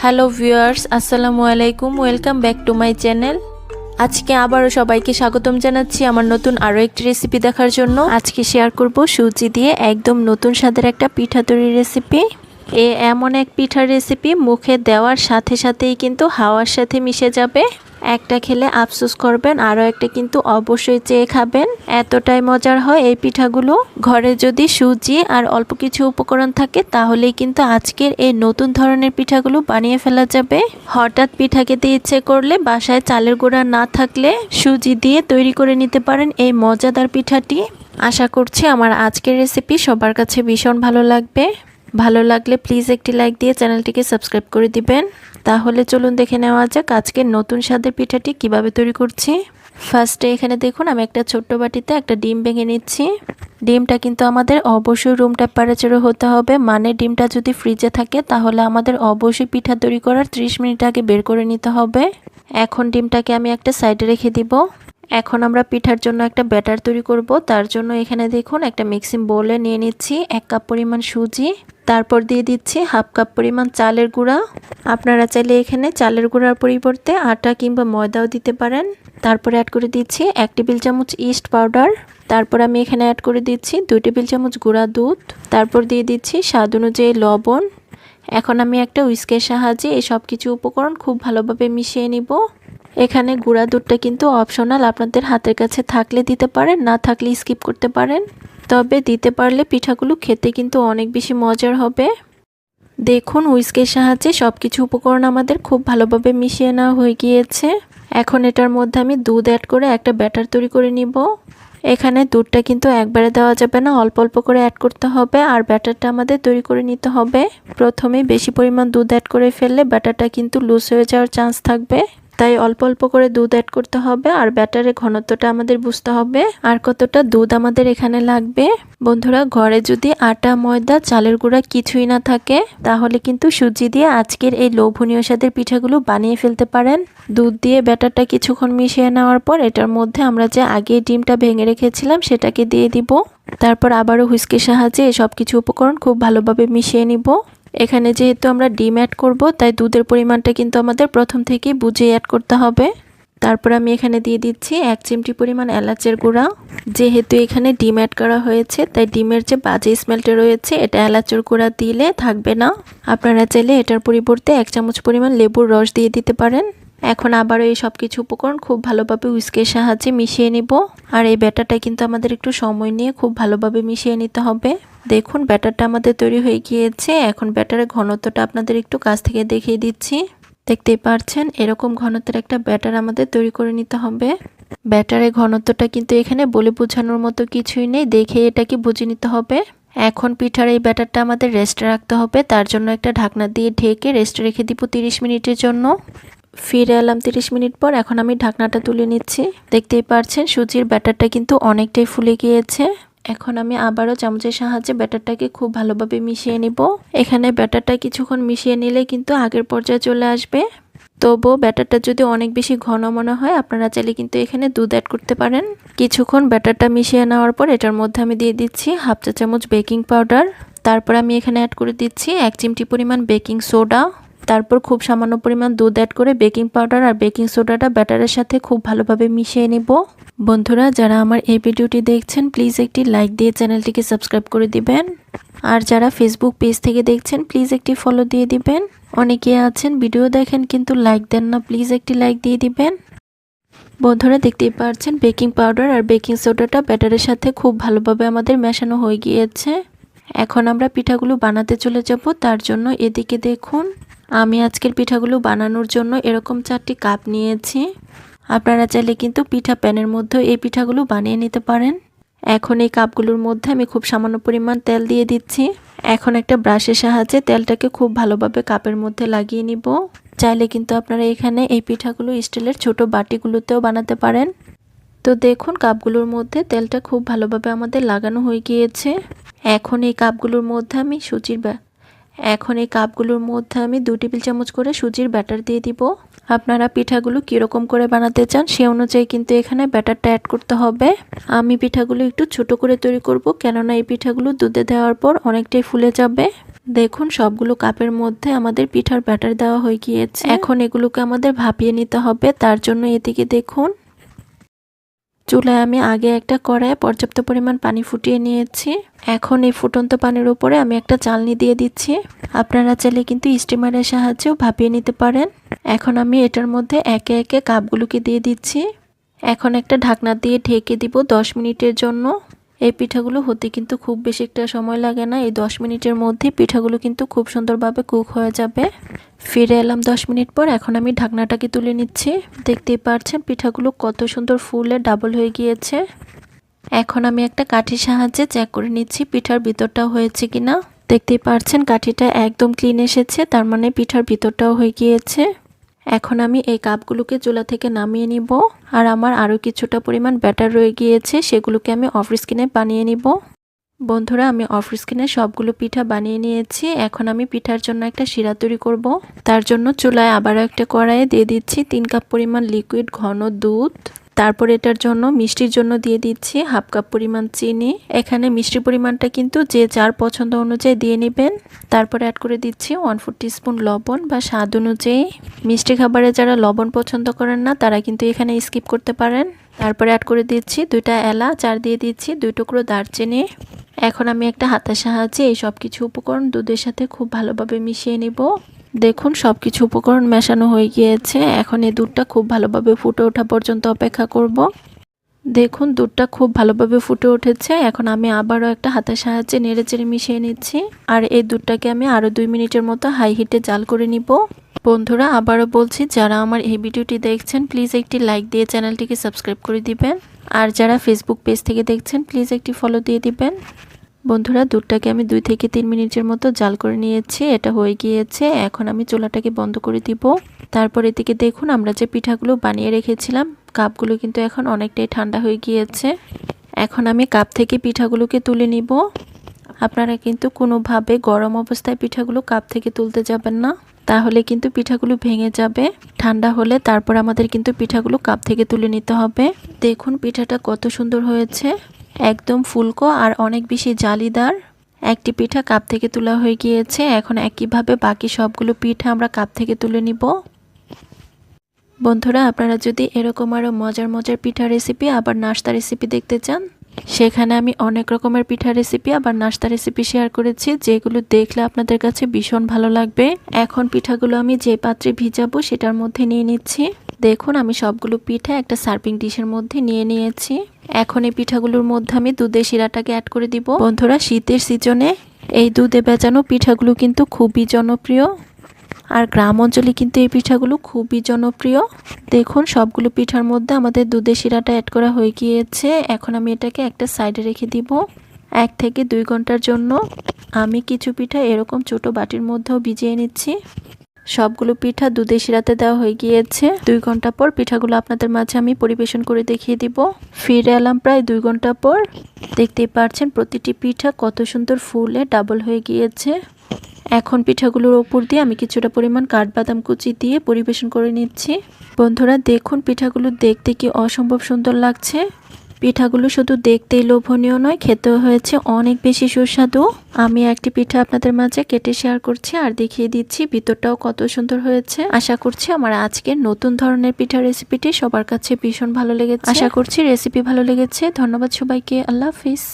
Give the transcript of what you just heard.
Hello viewers, আসসালামু আলাইকুম। Welcome back to my channel. আজকে আবারও সবাইকে স্বাগতম জানাচ্ছি আমার নতুন আরও একটি রেসিপি দেখার জন্য। আজকে শেয়ার করব সুজি দিয়ে একদম নতুন স্বাদের একটা পিঠা তৈরির রেসিপি। এমন এক পিঠার রেসিপি মুখে দেওয়ার সাথে সাথেই কিন্তু হাওয়ার সাথে মিশে যাবে। একটা খেলে আফসোস করবেন, আরও একটা কিন্তু অবশ্যই চেয়ে খাবেন। এতটাই মজার হয় এই পিঠাগুলো। ঘরে যদি সুজি আর অল্প কিছু উপকরণ থাকে তাহলেই কিন্তু আজকের এই নতুন ধরনের পিঠাগুলো বানিয়ে ফেলা যাবে। হঠাৎ পিঠা খেতে ইচ্ছে করলে বাসায় চালের গুঁড়া না থাকলে সুজি দিয়ে তৈরি করে নিতে পারেন এই মজাদার পিঠাটি। আশা করছি আমার আজকের রেসিপি সবার কাছে ভীষণ ভালো লাগবে। ভালো লাগলে প্লিজ একটি লাইক দিয়ে চ্যানেলটিকে সাবস্ক্রাইব করে দিবেন। তাহলে চলুন দেখে নেওয়া যাক আজকের নতুন স্বাদের পিঠাটি কিভাবে তৈরি করছি। ফার্স্টে এখানে দেখুন আমি একটা ছোট্ট বাটিতে একটা ডিম ভেঙে নিচ্ছি। ডিমটা কিন্তু আমাদের অবশ্যই রুম টেম্পারেচারে হতে হবে, মানে ডিমটা যদি ফ্রিজে থাকে তাহলে আমাদের অবশ্যই পিঠা তৈরি করার 30 মিনিট আগে বের করে নিতে হবে। এখন ডিমটাকে আমি একটা সাইডে রেখে দিব। এখন আমরা পিঠার জন্য একটা ব্যাটার তৈরি করব। তার জন্য এখানে দেখুন একটা মিক্সিং বোলে নিয়ে নিচ্ছি 1 কাপ পরিমাণ সুজি, তারপর দিয়ে দিচ্ছি হাফ কাপ পরিমাণ চালের গুঁড়া। আপনারা চাইলে এখানে চালের গুঁড়ার পরিবর্তে আটা কিংবা ময়দাও দিতে পারেন। তারপর অ্যাড করে দিচ্ছি 1 টেবিল চামচ ইস্ট পাউডার। তারপর আমি এখানে অ্যাড করে দিচ্ছি 2 টেবিল চামচ গুঁড়া দুধ। তারপর দিয়ে দিচ্ছি স্বাদ অনুযায়ী লবণ। এখন আমি একটা হুইস্কের সাহায্যে এই সব কিছু উপকরণ খুব ভালোভাবে মিশিয়ে নিব। এখানে গুঁড়া দুধটা কিন্তু অপশনাল, আপনাদের হাতের কাছে থাকলে দিতে পারেন, না থাকলে স্কিপ করতে পারেন। তবে দিতে পারলে পিঠাগুলো খেতে কিন্তু অনেক বেশি মজার হবে। দেখুন হুইস্কের সাহায্যে সব কিছু উপকরণ আমাদের খুব ভালোভাবে মিশিয়ে নেওয়া হয়ে গিয়েছে। এখন এটার মধ্যে আমি দুধ অ্যাড করে একটা ব্যাটার তৈরি করে নিব। এখানে দুধটা কিন্তু একবারে দেওয়া যাবে না, অল্প অল্প করে অ্যাড করতে হবে আর ব্যাটারটা আমাদের তৈরি করে নিতে হবে। প্রথমেই বেশি পরিমাণ দুধ অ্যাড করে ফেললে ব্যাটারটা কিন্তু লুজ হয়ে যাওয়ার চান্স থাকবে, তাই অল্প অল্প করে দুধ অ্যাড করতে হবে আর ব্যাটারের ঘনত্বটা আমাদের বুঝতে হবে আর কতটা দুধ আমাদের এখানে লাগবে। বন্ধুরা, ঘরে যদি আটা ময়দা চালের গুঁড়া কিছুই না থাকে তাহলে কিন্তু সুজি দিয়ে আজকের এই লোভনীয় স্বাদের পিঠাগুলো বানিয়ে ফেলতে পারেন। দুধ দিয়ে ব্যাটারটা কিছুক্ষণ মিশিয়ে নেওয়ার পর এটার মধ্যে আমরা যে আগে ডিমটা ভেঙে রেখেছিলাম সেটাকে দিয়ে দিব। তারপর আবারও হুইস্কের সাহায্যে সব কিছু উপকরণ খুব ভালোভাবে মিশিয়ে নিব। এখানে যেহেতু আমরা ডিম অ্যাড করব তাই দুধের পরিমাণটা কিন্তু আমাদের প্রথম থেকেই বুঝে অ্যাড করতে হবে। তারপর আমি এখানে দিয়ে দিচ্ছি 1 চিমটি পরিমাণ এলাচের গুঁড়া। যেহেতু এখানে ডিম অ্যাড করা হয়েছে তাই ডিমের যে বাজে স্মেলটা রয়েছে এটা এলাচের গুঁড়া দিলে থাকবে না। আপনারা চাইলে এটার পরিবর্তে 1 চামচ পরিমাণ লেবুর রস দিয়ে দিতে পারেন। এখন আবারও এই সব কিছু উপকরণ খুব ভালোভাবে হুইস্কের সাহায্যে মিশিয়ে নিব আর এই ব্যাটারটা কিন্তু আমাদের একটু সময় নিয়ে খুব ভালোভাবে মিশিয়ে নিতে হবে। দেখুন ব্যাটারটা আমাদের তৈরি হয়ে গিয়েছে। এখন ব্যাটারের ঘনত্বটা আপনাদের একটু কাছ থেকে দেখিয়ে দিচ্ছি। দেখতেই পাচ্ছেন এরকম ঘনত্বের একটা ব্যাটার আমাদের তৈরি করে নিতে হবে। ব্যাটারের ঘনত্বটা কিন্তু এখানে বলে বোঝানোর মতো কিছুই নেই, দেখে এটাকে বুঝে নিতে হবে। এখন পিঠার এই ব্যাটারটা আমাদের রেস্টে রাখতে হবে, তার জন্য একটা ঢাকনা দিয়ে ঢেকে রেস্টে রেখে দিব 30 মিনিটের জন্য। ফিরে এলাম 30 মিনিট পর। এখন আমি ঢাকনাটা তুলে নিচ্ছি। দেখতেই পাচ্ছেন সুজির ব্যাটারটা কিন্তু অনেকটাই ফুলে গিয়েছে। এখন আমি আবারও চামচের সাহায্যে ব্যাটারটাকে খুব ভালোভাবে মিশিয়ে নিব। এখানে ব্যাটারটা কিছুক্ষণ মিশিয়ে নিলে কিন্তু আগের পর্যায়ে চলে আসবে। তবুও ব্যাটারটা যদি অনেক বেশি ঘন মনে হয় আপনারা চাইলে কিন্তু এখানে দুধ অ্যাড করতে পারেন। কিছুক্ষণ ব্যাটারটা মিশিয়ে নেওয়ার পর এটার মধ্যে আমি দিয়ে দিচ্ছি হাফ চা চামচ বেকিং পাউডার। তারপর আমি এখানে অ্যাড করে দিচ্ছি 1 চিমটি পরিমাণ বেকিং সোডা। তারপর খুব সামান্য পরিমাণ দুধ অ্যাড করে বেকিং পাউডার আর বেকিং সোডাটা ব্যাটারের সাথে খুব ভালোভাবে মিশিয়ে নিব। বন্ধুরা, যারা আমার এই ভিডিওটি দেখছেন প্লিজ একটি লাইক দিয়ে চ্যানেলটিকে সাবস্ক্রাইব করে দিবেন। আর যারা ফেসবুক পেজ থেকে দেখছেন প্লিজ একটি ফলো দিয়ে দিবেন। অনেকে আছেন ভিডিও দেখেন কিন্তু লাইক দেন না, প্লিজ একটি লাইক দিয়ে দিবেন। বন্ধুরা, দেখতেই পাচ্ছেন বেকিং পাউডার আর বেকিং সোডাটা ব্যাটারের সাথে খুব ভালোভাবে আমাদের মেশানো হয়ে গিয়েছে। এখন আমরা পিঠাগুলো বানাতে চলে যাব। তার জন্য এদিকে দেখুন আমি আজকের পিঠাগুলো বানানোর জন্য এরকম 4টি কাপ নিয়েছি। আপনারা চাইলে কিন্তু পিঠা প্যানের মধ্যে এই পিঠাগুলো বানিয়ে নিতে পারেন। এখন এই কাপগুলোর মধ্যে আমি খুব সামান্য পরিমাণ তেল দিয়ে দিচ্ছি। এখন একটা ব্রাশের সাহায্যে তেলটাকে খুব ভালোভাবে কাপের মধ্যে লাগিয়ে নিব। চাইলে কিন্তু আপনারা এখানে এই পিঠাগুলো স্টিলের ছোট বাটিগুলোতেও বানাতে পারেন। তো দেখুন কাপগুলোর মধ্যে তেলটা খুব ভালোভাবে আমাদের লাগানো হয়ে গিয়েছে। এখন এই কাপগুলোর মধ্যে আমি 2 টেবিল চামচ করে সুজির ব্যাটার দিয়ে দিব। আপনারা পিঠাগুলো কীরকম করে বানাতে চান সে অনুযায়ী কিন্তু এখানে ব্যাটারটা অ্যাড করতে হবে। আমি পিঠাগুলো একটু ছোট করে তৈরি করব, কেননা এই পিঠাগুলো দুধে দেওয়ার পর অনেকটাই ফুলে যাবে। দেখুন সবগুলো কাপের মধ্যে আমাদের পিঠার ব্যাটার দেওয়া হয়ে গিয়েছে। এখন এগুলোকে আমাদের ভাপিয়ে নিতে হবে। তার জন্য এদিকে দেখুন চুলায় আমি আগে একটা কড়াইয়ে পর্যাপ্ত পরিমাণ পানি ফুটিয়ে নিয়েছি। এখন এই ফুটন্ত পানির উপরে আমি একটা চালনি দিয়ে দিচ্ছি। আপনারা চাইলে কিন্তু স্টিমারের সাহায্যেও ভাপিয়ে নিতে পারেন। এখন আমি এটার মধ্যে একে একে কাপগুলোকে দিয়ে দিচ্ছি। এখন একটা ঢাকনা দিয়ে ঢেকে দিব 10 মিনিটের জন্য। এই পিঠাগুলো হতে কিন্তু খুব বেশি একটা সময় লাগে না। এই 10 মিনিটের মধ্যে পিঠাগুলো কিন্তু খুব সুন্দরভাবে কুক হয়ে যাবে। ফিরে এলাম 10 মিনিট পর। এখন আমি ঢাকনাটাকে তুলে নিচ্ছি। দেখতেই পাচ্ছেন পিঠাগুলো কত সুন্দর ফুলে ডাবল হয়ে গিয়েছে। এখন আমি একটা কাঠির সাহায্যে চেক করে নিচ্ছি পিঠার ভিতরটাও হয়েছে কিনা। দেখতেই পাচ্ছেন কাঠিটা একদম ক্লিন এসেছে, তার মানে পিঠার ভিতরটাও হয়ে গিয়েছে। এখন আমি এই কাপগুলোকে চুলা থেকে নামিয়ে নিব। আর আমার আরও কিছুটা পরিমাণ ব্যাটার রয়ে গিয়েছে, সেগুলোকে আমি অফ স্ক্রিনে বানিয়ে নিব। বন্ধুরা আমি অফ স্ক্রিনে সবগুলো পিঠা বানিয়ে নিয়েছি। এখন আমি পিঠার জন্য একটা শিরা তৈরি করব। তার জন্য চুলায় আবারও একটা কড়াইয়ে দিয়ে দিচ্ছি 3 কাপ পরিমাণ লিকুইড ঘন দুধ। তারপর এটার জন্য মিষ্টির জন্য দিয়ে দিচ্ছি হাফ কাপ পরিমাণ চিনি। এখানে মিষ্টির পরিমাণটা কিন্তু যে যার পছন্দ অনুযায়ী দিয়ে নেবেন। তারপর অ্যাড করে দিচ্ছি 1/4 টিস্পুন লবণ বা স্বাদ অনুযায়ী। মিষ্টি খাবারে যারা লবণ পছন্দ করেন না তারা কিন্তু এখানে স্কিপ করতে পারেন। তারপরে অ্যাড করে দিচ্ছি 2টা এলাচ আর দিয়ে দিচ্ছি 2 টুকরো দারচিনি। এখন আমি একটা হাতের সাহায্যে এই সব কিছু উপকরণ দুধের সাথে খুব ভালোভাবে মিশিয়ে নিব। দেখুন সবকিছু উপকরণ মেশানো হয়ে গিয়েছে। এখন এই দুধটা খুব ভালোভাবে ফুটে ওঠা পর্যন্ত অপেক্ষা করব। দেখুন দুধটা খুব ভালোভাবে ফুটে উঠেছে। এখন আমি আবারও একটা হাতের সাহায্যে নেড়েচেড়ে মিশিয়ে নিচ্ছি। আর এই দুধটাকে আমি আরও 2 মিনিটের মতো হাই হিটে জাল করে নিব। বন্ধুরা আবারও বলছি, যারা আমার এই ভিডিওটি দেখছেন প্লিজ একটি লাইক দিয়ে চ্যানেলটিকে সাবস্ক্রাইব করে দিবেন। আর যারা ফেসবুক পেজ থেকে দেখছেন প্লিজ একটি ফলো দিয়ে দিবেন। বন্ধুরা দুধটাকে আমি 2 থেকে 3 মিনিটের মতো জাল করে নিয়েছি। এটা হয়ে গিয়েছে। এখন আমি চুলাটাকে বন্ধ করে দিব। তারপর এদিকে দেখুন আমরা যে পিঠাগুলো বানিয়ে রেখেছিলাম কাপগুলো কিন্তু এখন অনেকটাই ঠান্ডা হয়ে গিয়েছে। এখন আমি কাপ থেকে পিঠাগুলোকে তুলে নিব। আপনারা কিন্তু কোনোভাবে গরম অবস্থায় পিঠাগুলো কাপ থেকে তুলতে যাবেন না, তাহলে কিন্তু পিঠাগুলো ভেঙে যাবে। ঠান্ডা হলে তারপর আমাদের কিন্তু পিঠাগুলো কাপ থেকে তুলে নিতে হবে। দেখুন পিঠাটা কত সুন্দর হয়েছে, একদম ফুলকো আর অনেক বেশি জালিদার। একটি পিঠা কাপ থেকে তোলা হয়ে গিয়েছে। এখন একইভাবে বাকি সবগুলো পিঠা আমরা কাপ থেকে তুলে নিব। বন্ধুরা আপনারা যদি এরকম আরও মজার মজার পিঠা রেসিপি আবার নাস্তা রেসিপি দেখতে চান, সেখানে আমি অনেক রকমের পিঠা রেসিপি আবার নাস্তা রেসিপি শেয়ার করেছি, যেগুলো দেখলে আপনাদের কাছে ভীষণ ভালো লাগবে। এখন পিঠাগুলো আমি যে পাত্রে ভিজাবো সেটার মধ্যে নিয়ে নিচ্ছি। দেখুন আমি সবগুলো পিঠা একটা সার্ভিং ডিশের মধ্যে নিয়ে নিয়েছি। এখন এই পিঠাগুলোর মধ্যে আমি দুধের শিরাটাকে অ্যাড করে দিব। বন্ধুরা শীতের সিজনে এই দুধে ভেজানো পিঠাগুলো কিন্তু খুবই জনপ্রিয়, আর গ্রাম অঞ্চলে কিন্তু এই পিঠাগুলো খুবই জনপ্রিয়। দেখুন সবগুলো পিঠার মধ্যে আমাদের দুধের শিরাটা অ্যাড করা হয়ে গিয়েছে। এখন আমি এটাকে একটা সাইডে রেখে দিব 1 থেকে 2 ঘন্টার জন্য। আমি কিছু পিঠা এরকম ছোট বাটির মধ্যেও ভিজিয়ে নিচ্ছি। সবগুলো পিঠা দুধের শিরাতে দেওয়া হয়ে গিয়েছে। 2 ঘন্টা পর পিঠাগুলো আপনাদের মাঝে আমি পরিবেশন করে দেখিয়ে দিব। ফিরে এলাম প্রায় 2 ঘন্টা পর। দেখতেই পাচ্ছেন প্রতিটি পিঠা কত সুন্দর ফুলে ডাবল হয়ে গিয়েছে। এখন পিঠাগুলোর ওপর দিয়ে আমি কিছুটা পরিমাণ কাঠবাদাম কুচি দিয়ে পরিবেশন করে নিচ্ছি। বন্ধুরা দেখুন পিঠাগুলো দেখতে কি অসম্ভব সুন্দর লাগছে। পিঠাগুলো শুধু দেখতেই লোভনীয় নয়, খেতেও হয়েছে অনেক বেশি সুস্বাদু। আমি একটি পিঠা আপনাদের মাঝে কেটে শেয়ার করছি আর দেখিয়ে দিচ্ছি ভিতরটাও কত সুন্দর হয়েছে। আশা করছি আমার আজকের নতুন ধরনের পিঠা রেসিপিটি সবার কাছে ভীষণ ভালো লেগেছে। আশা করছি রেসিপি ভালো লেগেছে। ধন্যবাদ সবাইকে। আল্লাহ হাফিজ।